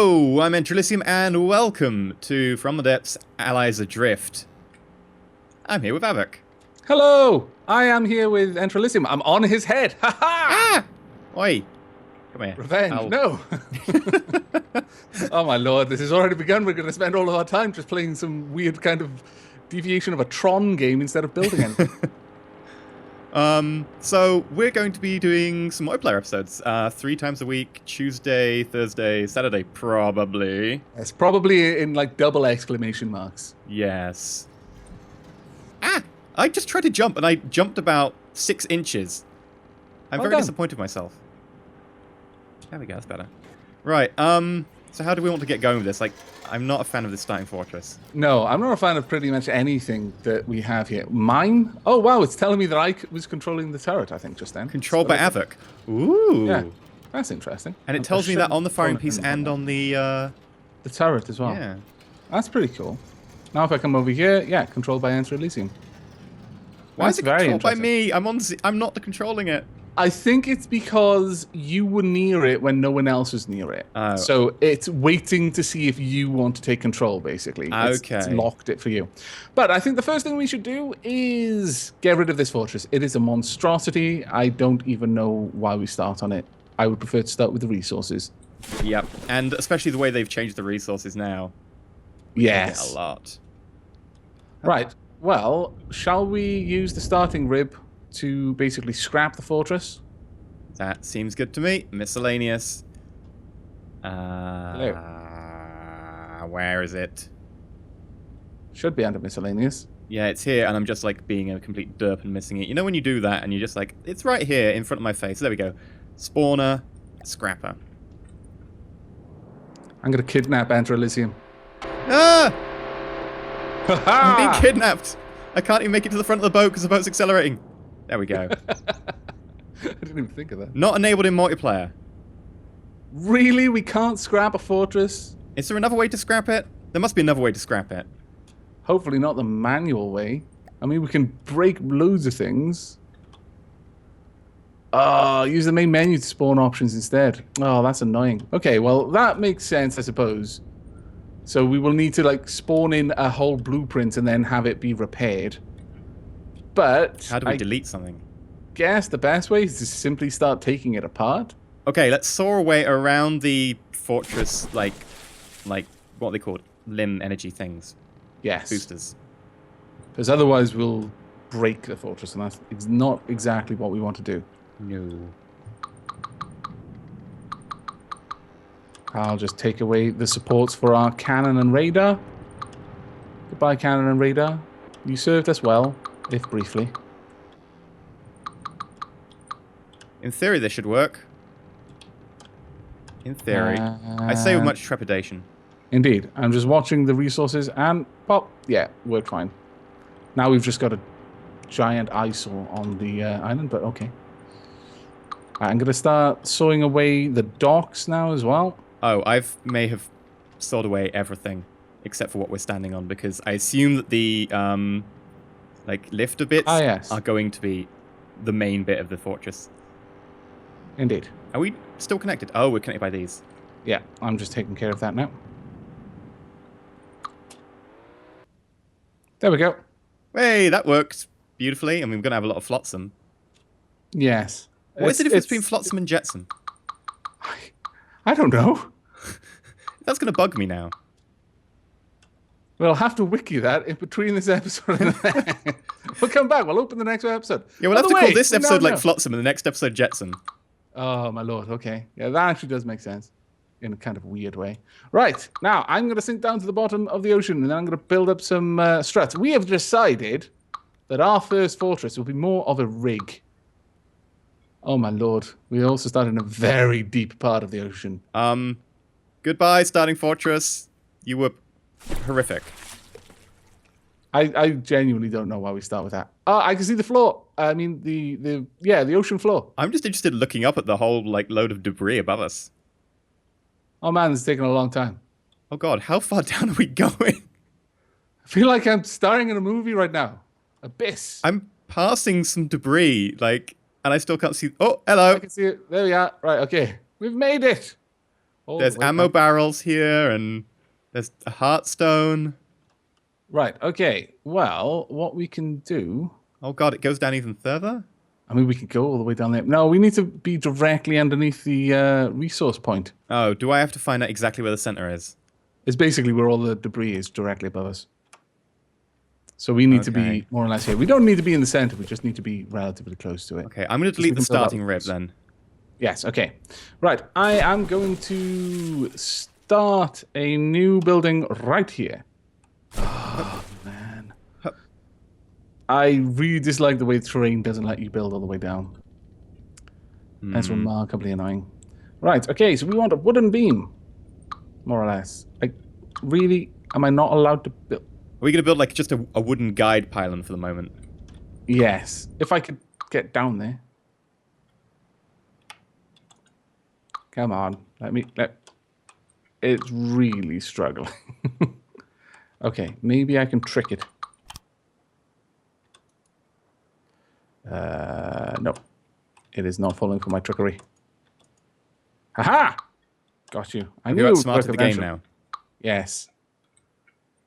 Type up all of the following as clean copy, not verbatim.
Hello, I'm EnterElysium, and welcome to From the Depths, Allies Adrift. I'm here with Avok. Hello, I am here with EnterElysium. I'm on his head. Ha ha! Ah! Oi, come here. Revenge, no. Oh my lord, this has already begun. We're going to spend all of our time just playing some weird kind of deviation of a Tron game instead of building anything. So we're going to be doing some multiplayer episodes 3 times a week, Tuesday, Thursday, Saturday, probably. It's probably in like double exclamation marks. Yes. Ah! I just tried to jump, and I jumped about 6 inches. I'm very disappointed with myself. There we go, that's better. Right, so how do we want to get going with this? Like, I'm not a fan of this starting fortress. No, I'm not a fan of pretty much anything that we have here. Mine? Oh wow, it's telling me that I was controlling the turret, I think, just then. Controlled by Avok. Ooh. Yeah, that's interesting. And it tells me that on the firing piece and on the turret as well. Yeah. That's pretty cool. Now if I come over here, yeah, controlled by EnterElysium. Why is it controlled by me? I'm not controlling it. I think it's because you were near it when no one else was near it. Oh. So it's waiting to see if you want to take control, basically. It's locked it for you. But I think the first thing we should do is get rid of this fortress. It is a monstrosity. I don't even know why we start on it. I would prefer to start with the resources. Yep, and especially the way they've changed the resources now. Yes. A lot. Right. Well, shall we use the starting rib to basically scrap the fortress? That seems good to me. Miscellaneous. Hello. Where is it? Should be under miscellaneous. Yeah, it's here, and I'm just like being a complete derp and missing it. You know when you do that and you're just like, it's right here in front of my face. There we go. Spawner, scrapper. I'm going to kidnap EnterElysium. Ah! I'm being kidnapped. I can't even make it to the front of the boat because the boat's accelerating. There we go. I didn't even think of that. Not enabled in multiplayer. Really? We can't scrap a fortress? Is there another way to scrap it? There must be another way to scrap it. Hopefully not the manual way. I mean, we can break loads of things. Use the main menu to spawn options instead. Oh, that's annoying. Okay, well, that makes sense, I suppose. So we will need to, like, spawn in a whole blueprint and then have it be repaired. But how do we delete something? Guess the best way is to simply start taking it apart. Okay, let's saw our way around the fortress, like what are they called? Limb energy things. Yes. Boosters. Because otherwise we'll break the fortress, and that's not exactly what we want to do. No. I'll just take away the supports for our cannon and radar. Goodbye, cannon and radar. You served us well, if briefly. In theory, this should work. In theory. I say with much trepidation. Indeed. I'm just watching the resources and pop. Yeah, worked fine. Now we've just got a giant eyesore on the island, but okay. I'm going to start sawing away the docks now as well. Oh, may have sawed away everything except for what we're standing on, because I assume that the lifter bits are going to be the main bit of the fortress. Indeed. Are we still connected? Oh, we're connected by these. Yeah, I'm just taking care of that now. There we go. Hey, that works beautifully. I mean, we're going to have a lot of flotsam. Yes. What is the difference between flotsam and jetsam? I don't know. That's going to bug me now. We'll have to wiki that in between this episode and the We'll come back. We'll open the next episode. Yeah, we'll have to call this episode like flotsam and the next episode jetsam. Oh, my lord. Okay. Yeah, that actually does make sense in a kind of weird way. Right. Now, I'm going to sink down to the bottom of the ocean, and then I'm going to build up some struts. We have decided that our first fortress will be more of a rig. Oh, my lord. We also start in a very deep part of the ocean. Goodbye, starting fortress. You were horrific. I genuinely don't know why we start with that. Oh, I can see the floor. I mean, the ocean floor. I'm just interested in looking up at the whole load of debris above us. Oh man, it's taking a long time. Oh god, how far down are we going? I feel like I'm starring in a movie right now. Abyss. I'm passing some debris, and I still can't see. Oh, hello. I can see it. There we are. Right, okay. We've made it. All There's the way ammo down. barrels here, and there's a heartstone. Right, okay. Well, what we can do... Oh god, it goes down even further? I mean, we could go all the way down there. No, we need to be directly underneath the resource point. Oh, do I have to find out exactly where the center is? It's basically where all the debris is, directly above us. So we need to be more or less here. We don't need to be in the center. We just need to be relatively close to it. Okay, I'm going to delete the starting rib then. Yes, okay. Right, I am going to start a new building right here. Oh, man. I really dislike the way the terrain doesn't let you build all the way down. That's remarkably annoying. Right, okay, so we want a wooden beam. More or less. Like, really? Am I not allowed to build? Are we going to build like just a wooden guide pylon for the moment? Yes. If I could get down there. Come on. It's really struggling. Okay, maybe I can trick it. No. It is not falling for my trickery. Haha! Got you. I knew You're it would smart work at the game eventually. now. Yes.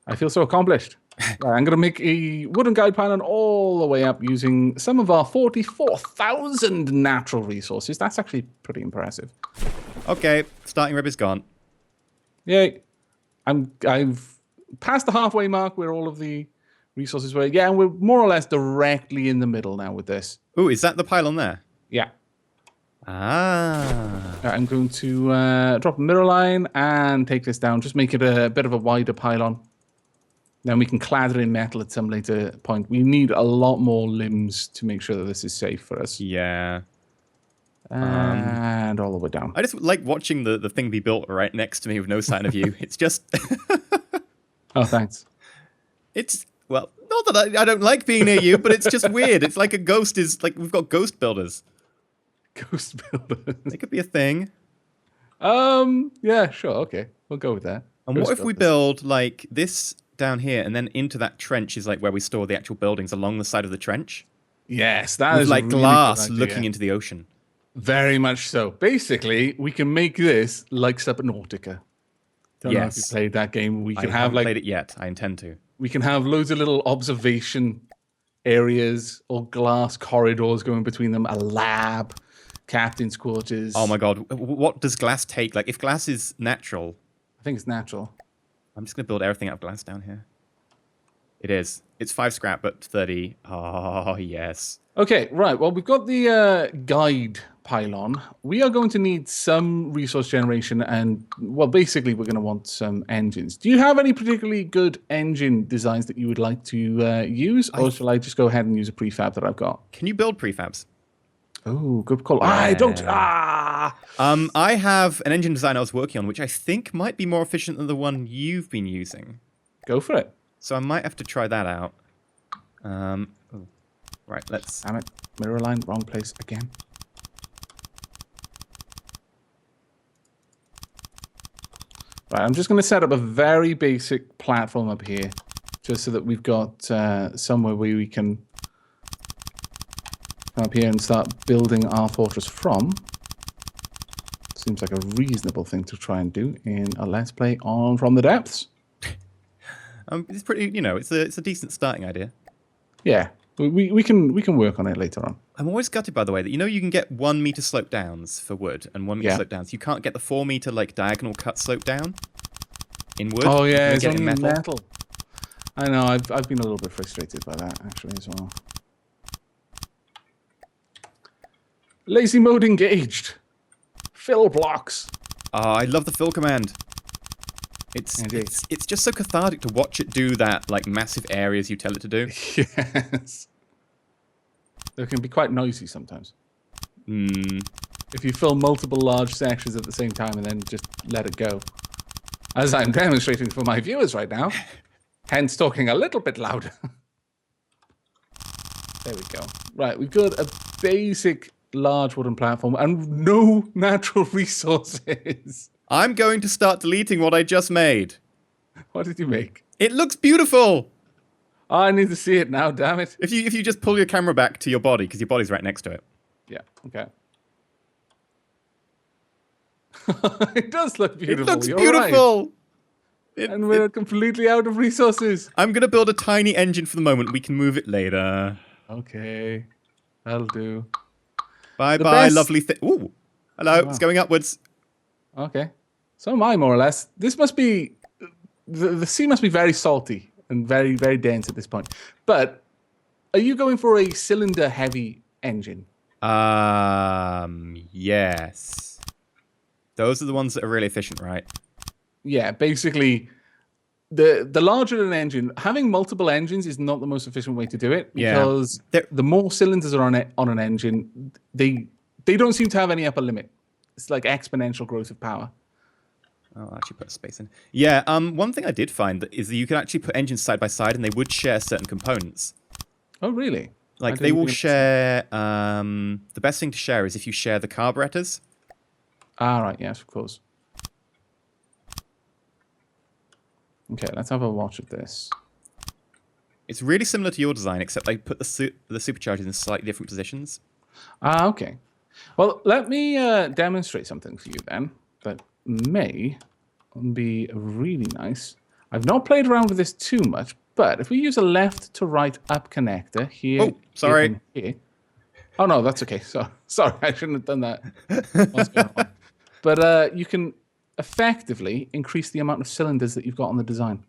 I feel so accomplished. Right, I'm going to make a wooden guide pylon all the way up using some of our 44,000 natural resources. That's actually pretty impressive. Okay, starting rib is gone. Yay. I've passed the halfway mark where all of the resources were. Yeah, and we're more or less directly in the middle now with this. Ooh, is that the pylon there? Yeah. Ah. Right, I'm going to drop a mirror line and take this down. Just make it a bit of a wider pylon. Then we can clad it in metal at some later point. We need a lot more limbs to make sure that this is safe for us. Yeah. And all the way down. I just like watching the thing be built right next to me with no sign of you. It's just... Oh, thanks. It's... Well, not that I don't like being near you, but it's just weird. It's like a ghost is... Like, we've got ghost builders. Ghost builders. They could be a thing. Yeah, sure, okay. We'll go with that. And Ghost what if we build, like, this down here, and then into that trench is, like, where we store the actual buildings along the side of the trench? Yes, that with, is like, a really glass good idea. looking into the ocean. Very much so. Basically, we can make this like Subnautica. Don't know if you played that game. We can have like played it yet. I intend to. We can have loads of little observation areas or glass corridors going between them. A lab, captain's quarters. Oh my god, what does glass take? Like, if glass is natural, I think it's natural. I'm just gonna build everything out of glass down here. It is. It's 5 scrap, but 30. Oh yes. Okay, right. Well, we've got the guide pylon. We are going to need some resource generation and, well, basically we're going to want some engines. Do you have any particularly good engine designs that you would like to use? Or shall I just go ahead and use a prefab that I've got? Can you build prefabs? Oh, good call. I don't. I have an engine design I was working on, which I think might be more efficient than the one you've been using. Go for it. So I might have to try that out. Right, let's... Damn it. Mirror line, wrong place again. Right, I'm just going to set up a very basic platform up here, just so that we've got somewhere where we can come up here and start building our fortress from. Seems like a reasonable thing to try and do in a Let's Play on From the Depths. It's pretty, you know, it's a decent starting idea. Yeah, we can work on it later on. I'm always gutted, by the way, that, you know, you can get 1 meter slope downs for wood and 1 meter slope downs. You can't get the 4 meter, like, diagonal cut slope down in wood. Oh, yeah, it's get only in metal. I know, I've been a little bit frustrated by that, actually, as well. Lazy mode engaged. Fill blocks. Oh, I love the fill command. It's just so cathartic to watch it do that, like, massive areas you tell it to do. Yes. They can be quite noisy sometimes. If you fill multiple large sections at the same time and then just let it go. As I'm demonstrating for my viewers right now. Hence talking a little bit louder. There we go. Right, we've got a basic large wooden platform and no natural resources. I'm going to start deleting what I just made. What did you make? It looks beautiful! Oh, I need to see it now, damn it. If you just pull your camera back to your body, because your body's right next to it. Yeah, okay. It does look beautiful. It looks You're beautiful. Right. And we're completely out of resources. I'm going to build a tiny engine for the moment. We can move it later. Okay. That'll do. Bye-bye, lovely thing. Ooh. Hello. Oh, wow. It's going upwards. Okay. So am I, more or less. This must be... The sea must be very salty and very, very dense at this point. But are you going for a cylinder-heavy engine? Yes. Those are the ones that are really efficient, right? Yeah, basically... The larger an engine, having multiple engines is not the most efficient way to do it, because the more cylinders are on an engine, they don't seem to have any upper limit. It's like exponential growth of power. I'll actually put a space in. Yeah, one thing I did find is that you can actually put engines side by side and they would share certain components. Oh, really? Like, they will share... the best thing to share is if you share the carburetors. Ah, right, yes, of course. Okay, let's have a watch of this. It's really similar to your design, except they put the superchargers in slightly different positions. Ah, okay. Well, let me demonstrate something for you then that may be really nice. I've not played around with this too much, but if we use a left to right up connector here... Oh, sorry. Here. Oh, no, that's okay. Sorry, I shouldn't have done that. What's going on? But you can effectively increase the amount of cylinders that you've got on the design,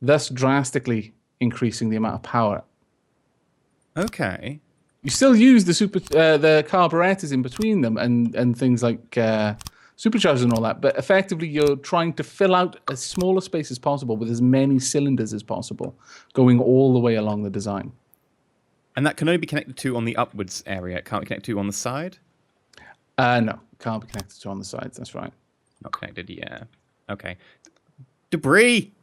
thus drastically increasing the amount of power. Okay. You still use the carburetors in between them and things like superchargers and all that, but effectively you're trying to fill out as small a space as possible with as many cylinders as possible, going all the way along the design. And that can only be connected to on the upwards area. It can't be connected to on the side? No, can't be connected to on the sides. That's right. Not connected, yeah. Okay. Debris!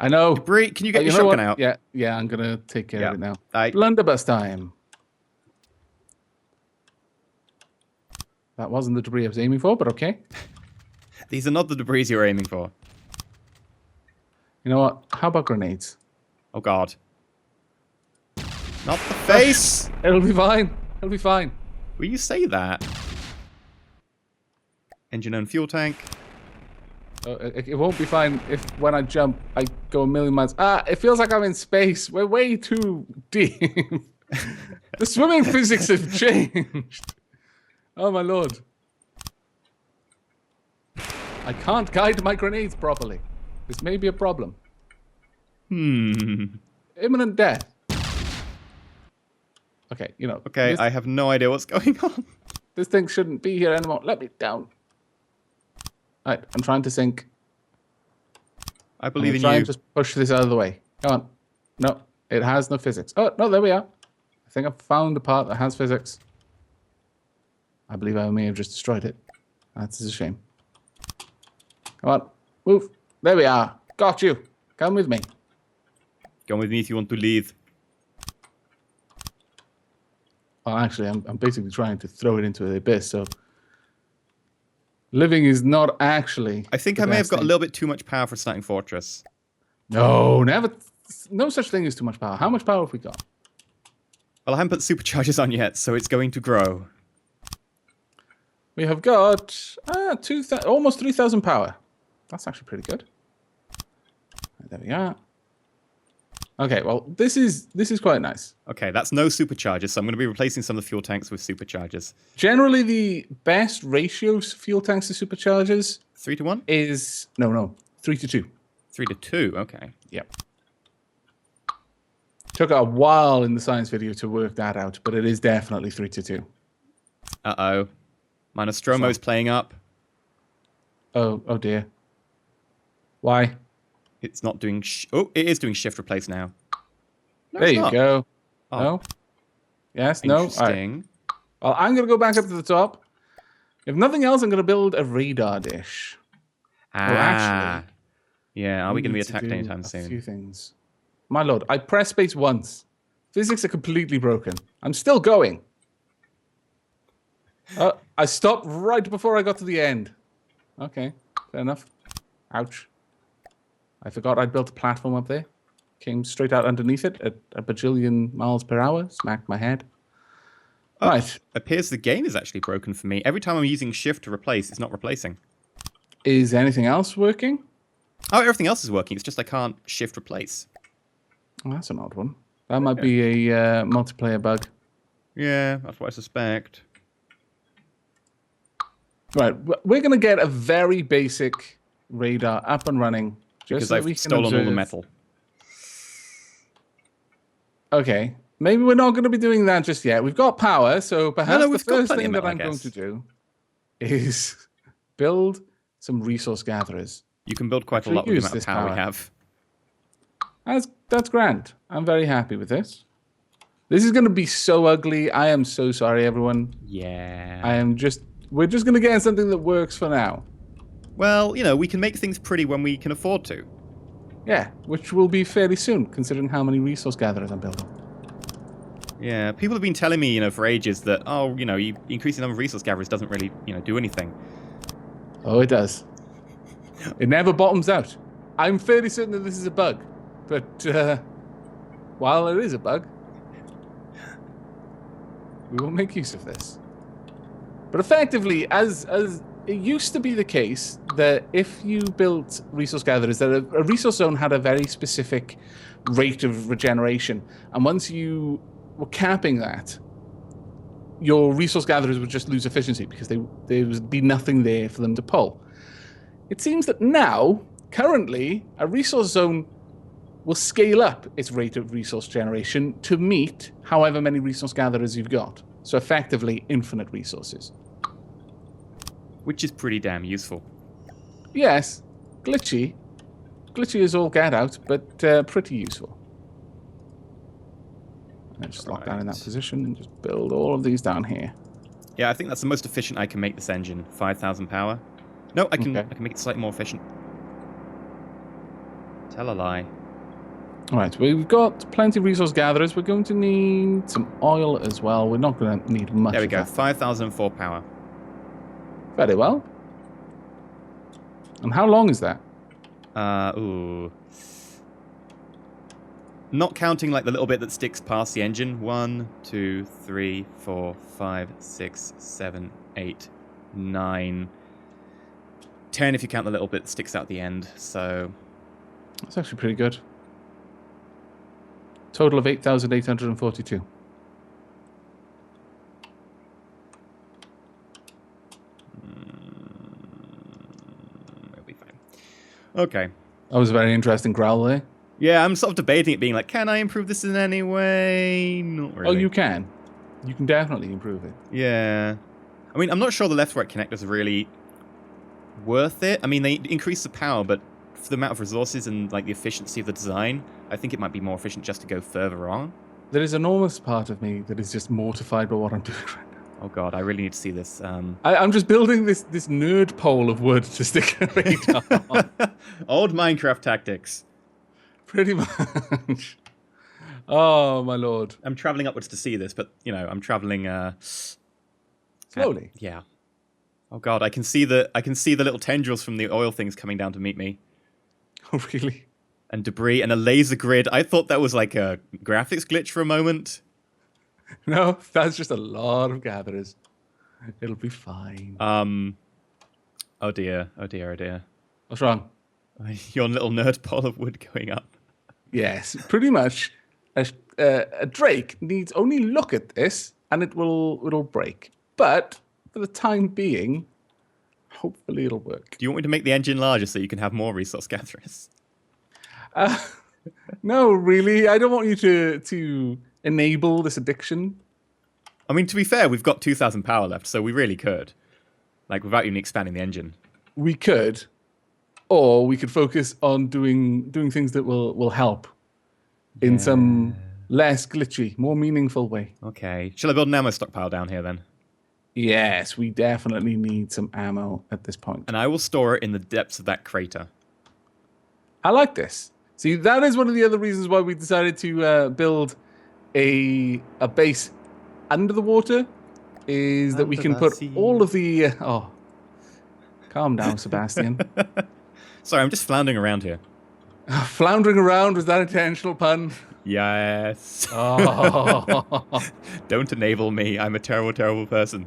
I know. Debris, can you get your shotgun out? Yeah, I'm going to take care of it now. I... Blunderbuss time. That wasn't the debris I was aiming for, but okay. These are not the debris you're aiming for. You know what? How about grenades? Oh, God. Not the face! It'll be fine. It'll be fine. Will you say that? Engine and fuel tank. It won't be fine if when I jump, I go a million miles. It feels like I'm in space. We're way too deep. The swimming physics have changed. Oh, my Lord. I can't guide my grenades properly. This may be a problem. Imminent death. Okay, you know. Okay, I have no idea what's going on. This thing shouldn't be here anymore. Let me down. Alright, I'm trying to sink. I believe in try you. and just push this out of the way. Come on. No, it has no physics. Oh, no, there we are. I think I've found a part that has physics. I believe I may have just destroyed it. That's a shame. Come on, move. There we are. Got you. Come with me. Come with me if you want to leave. Well, actually, I'm basically trying to throw it into the abyss, so... Living is not actually... I think I may have got a little bit too much power for starting Fortress. No, never... No such thing as too much power. How much power have we got? Well, I haven't put superchargers on yet, so it's going to grow. We have got almost 3,000 power. That's actually pretty good. There we are. Okay, well, this is quite nice. Okay, that's no superchargers, so I'm going to be replacing some of the fuel tanks with superchargers. Generally, the best ratios fuel tanks to superchargers 3 to 1? is... No, 3 to 2. 3 to 2, okay. Yep. Took a while in the science video to work that out, but it is definitely 3 to 2. Uh-oh. My Nostromo's playing up. Oh dear. Why? It's not doing... it is doing shift replace now. No, there you go. Oh. No? Yes? No? Interesting. Right. Well, I'm going to go back up to the top. If nothing else, I'm going to build a radar dish. Actually... Yeah, are we going to be attacked anytime soon? A few things. My lord, I pressed space once. Physics are completely broken. I'm still going. I stopped right before I got to the end. Okay, fair enough. Ouch. I forgot I'd built a platform up there. Came straight out underneath it at a bajillion miles per hour. Smacked my head. Oh, Right. appears the game is actually broken for me. Every time I'm using shift to replace, it's not replacing. Is anything else working? Oh, everything else is working. It's just I can't shift replace. Oh, that's an odd one. That might be a multiplayer bug. Yeah, that's what I suspect. Right. We're going to get a very basic radar up and running. Just Because so that I've we can stolen all the observe. metal. Okay. Maybe we're not going to be doing that just yet. We've got power, so perhaps the we've got first plenty thing of that metal, I'm I going guess. to do is build some resource gatherers. You can build quite a Actually lot with the use amount of this power we power. have. That's grand. I'm very happy with this. This is going to be so ugly. I am so sorry, everyone. Yeah. We're just going to get something that works for now. Well, we can make things pretty when we can afford to. Yeah, which will be fairly soon, considering how many resource gatherers I'm building. Yeah, people have been telling me, for ages that, you increasing the number of resource gatherers doesn't really, do anything. Oh, it does. It never bottoms out. I'm fairly certain that this is a bug. But while it is a bug, we will make use of this. But effectively, as it used to be the case that if you built resource gatherers, that a resource zone had a very specific rate of regeneration. And once you were capping that, your resource gatherers would just lose efficiency because there would be nothing there for them to pull. It seems that now, currently, a resource zone will scale up its rate of resource generation to meet however many resource gatherers you've got. So effectively, infinite resources. Which is pretty damn useful. Yes, glitchy. Glitchy is all get out, but pretty useful. And just lock down in that position and just build all of these down here. Yeah, I think that's the most efficient I can make this engine. 5,000 power. No, I can make it slightly more efficient. Tell a lie. All right, we've got plenty of resource gatherers. We're going to need some oil as well. We're not going to need much. There we of go. that. 5,004 power. Very well. And how long is that? Ooh. Not counting like the little bit that sticks past the engine. 1, 2, 3, 4, 5, 6, 7, 8, 9, 10 if you count the little bit that sticks out the end. So That's actually pretty good. Total of 8,842. it'll be fine. Okay. That was a very interesting growl there. Yeah, I'm sort of debating it being like, can I improve this in any way? Not really. Oh, you can. You can definitely improve it. Yeah. I mean, I'm not sure the left-right connectors are really worth it. I mean, they increase the power, but for the amount of resources and like the efficiency of the design, I think it might be more efficient just to go further on. There is an enormous part of me that is just mortified by what I'm doing right now. Oh god, I really need to see this. I'm just building this nerd pole of wood to stick a radar on. Old Minecraft tactics. Pretty much. Oh, my lord. I'm traveling upwards to see this, but, I'm traveling... Slowly. Yeah. Oh god, I can see the little tendrils from the oil things coming down to meet me. Oh, really? And debris and a laser grid. I thought that was like a graphics glitch for a moment. No, that's just a lot of gatherers. It'll be fine. Oh dear. What's wrong? Your little nerd pile of wood going up. Yes, pretty much. A drake needs only look at this and it'll break. But for the time being, hopefully it'll work. Do you want me to make the engine larger so you can have more resource gatherers? No, really. I don't want you to enable this addiction. I mean, to be fair, we've got 2,000 power left, so we really could. Like, without even expanding the engine. We could. Or we could focus on doing things that will help in some less glitchy, more meaningful way. Okay. Shall I build an ammo stockpile down here, then? Yes, we definitely need some ammo at this point. And I will store it in the depths of that crater. I like this. See, that is one of the other reasons why we decided to build a base under the water, is that we can put all of the... calm down, Sebastian. Sorry, I'm just floundering around here. Floundering around, was that intentional pun? Yes. Oh. Don't enable me. I'm a terrible, terrible person.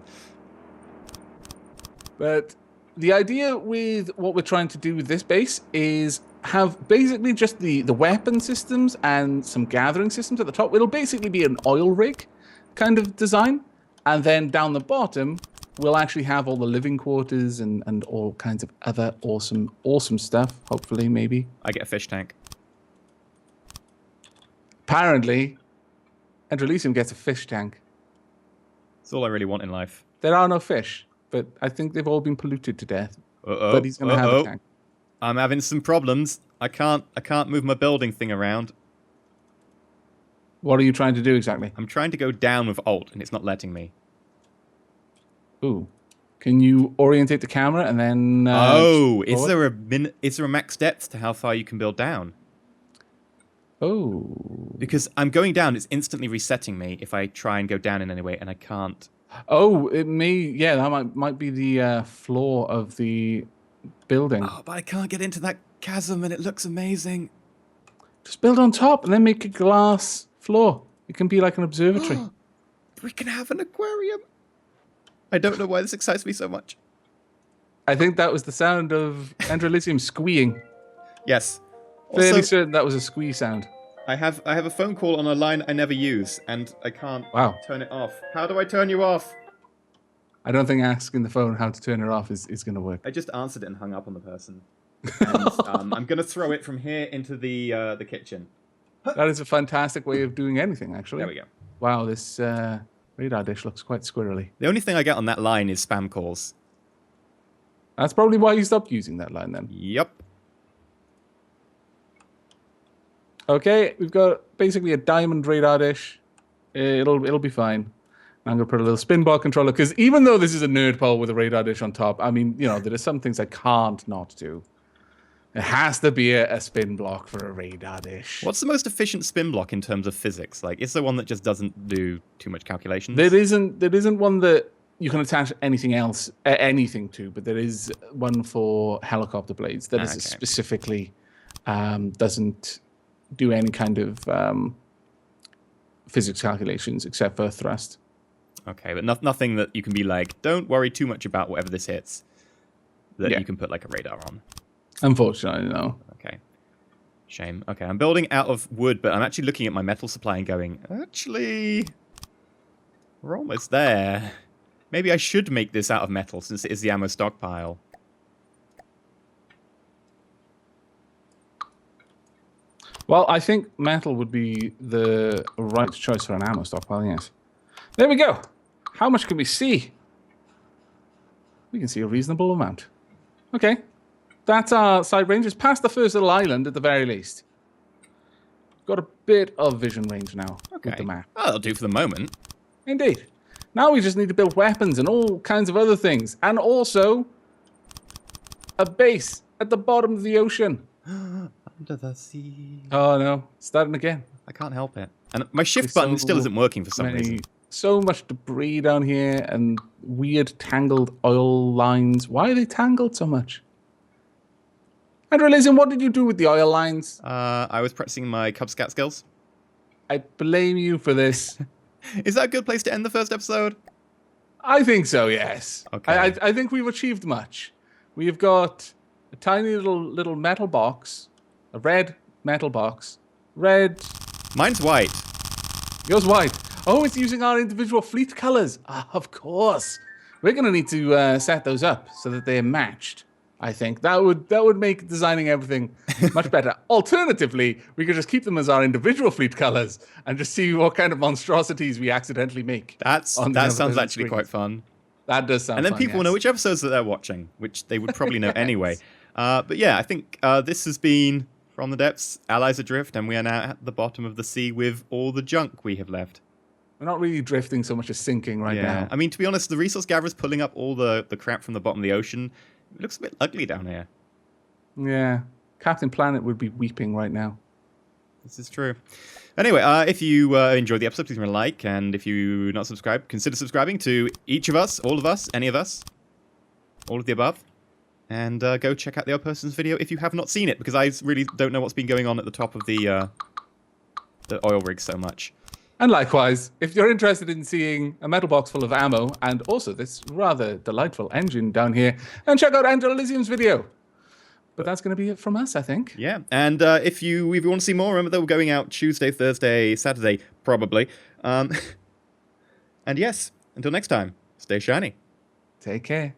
But the idea with what we're trying to do with this base is have basically just the weapon systems and some gathering systems at the top. It'll basically be an oil rig kind of design. And then down the bottom, we'll actually have all the living quarters and all kinds of other awesome stuff, hopefully, maybe. I get a fish tank. Apparently, EnterElysium gets a fish tank. That's all I really want in life. There are no fish, but I think they've all been polluted to death. Uh-oh. But he's going to have a tank. I'm having some problems. I can't move my building thing around. What are you trying to do exactly? I'm trying to go down with Alt, and it's not letting me. Ooh. Can you orientate the camera and then... is there a max depth to how far you can build down? Oh. Because I'm going down, it's instantly resetting me if I try and go down in any way, and I can't. Oh, it may... Yeah, that might be the floor of the building. Oh, but I can't get into that chasm, and it looks amazing. Just build on top and then make a glass floor. It can be like an observatory. We can have an aquarium. I don't know why this excites me so much. I think that was the sound of EnterElysium squeeing. Yes. Fairly certain that was a squee sound. I have a phone call on a line I never use, and I can't turn it off. How do I turn you off? I don't think asking the phone how to turn it off is going to work. I just answered it and hung up on the person. And I'm going to throw it from here into the kitchen. That is a fantastic way of doing anything, actually. There we go. Wow, this radar dish looks quite squirrely. The only thing I get on that line is spam calls. That's probably why you stopped using that line then. Yep. Okay, we've got basically a diamond radar dish. It'll be fine. I'm going to put a little spin ball controller, because even though this is a nerd pole with a radar dish on top, I mean, there are some things I can't not do. It has to be a spin block for a radar dish. What's the most efficient spin block in terms of physics? Like, is there one that just doesn't do too much calculations? There isn't one that you can attach anything else, anything to, but there is one for helicopter blades that is specifically doesn't do any kind of physics calculations except for thrust. Okay, but nothing that you can be like, don't worry too much about whatever this hits, that you can put like a radar on. Unfortunately, no. Okay. Shame. Okay, I'm building out of wood, but I'm actually looking at my metal supply and going, actually, we're almost there. Maybe I should make this out of metal since it is the ammo stockpile. Well, I think metal would be the right choice for an ammo stockpile, yes. There we go. How much can we see? We can see a reasonable amount. Okay. That's our side range. It's past the first little island at the very least. Got a bit of vision range now with the map. Oh, that'll do for the moment. Indeed. Now we just need to build weapons and all kinds of other things. And also a base at the bottom of the ocean. Under the sea. Oh, no. Starting again. I can't help it. And my shift button still isn't working for some reason. So much debris down here and weird tangled oil lines. Why are they tangled so much? EnterElysium, what did you do with the oil lines? I was practicing my Cub Scout skills. I blame you for this. Is that a good place to end the first episode? I think so, yes. Okay. I think we've achieved much. We've got a tiny little metal box, a red metal box. Red. Mine's white. Yours white. Oh, it's using our individual fleet colors. Of course. We're going to need to set those up so that they're matched. I think that would make designing everything much better. Alternatively, we could just keep them as our individual fleet colors and just see what kind of monstrosities we accidentally make. That sounds actually quite fun. That does sound fun. And then people know which episodes that they're watching, which they would probably know anyway. But yeah, I think this has been From the Depths, Allies Adrift, and we are now at the bottom of the sea with all the junk we have left. We're not really drifting so much as sinking right now. I mean, to be honest, the resource gatherer's pulling up all the crap from the bottom of the ocean. It looks a bit ugly down here. Yeah. Captain Planet would be weeping right now. This is true. Anyway, if you enjoyed the episode, please remember to like, and if you're not subscribed, consider subscribing to each of us, all of us, any of us, all of the above. And go check out the other person's video if you have not seen it, because I really don't know what's been going on at the top of the oil rig so much. And likewise, if you're interested in seeing a metal box full of ammo and also this rather delightful engine down here, then check out EnterElysium's video. But that's going to be it from us, I think. Yeah, and if you want to see more, remember that we're going out Tuesday, Thursday, Saturday, probably. And yes, until next time, stay shiny. Take care.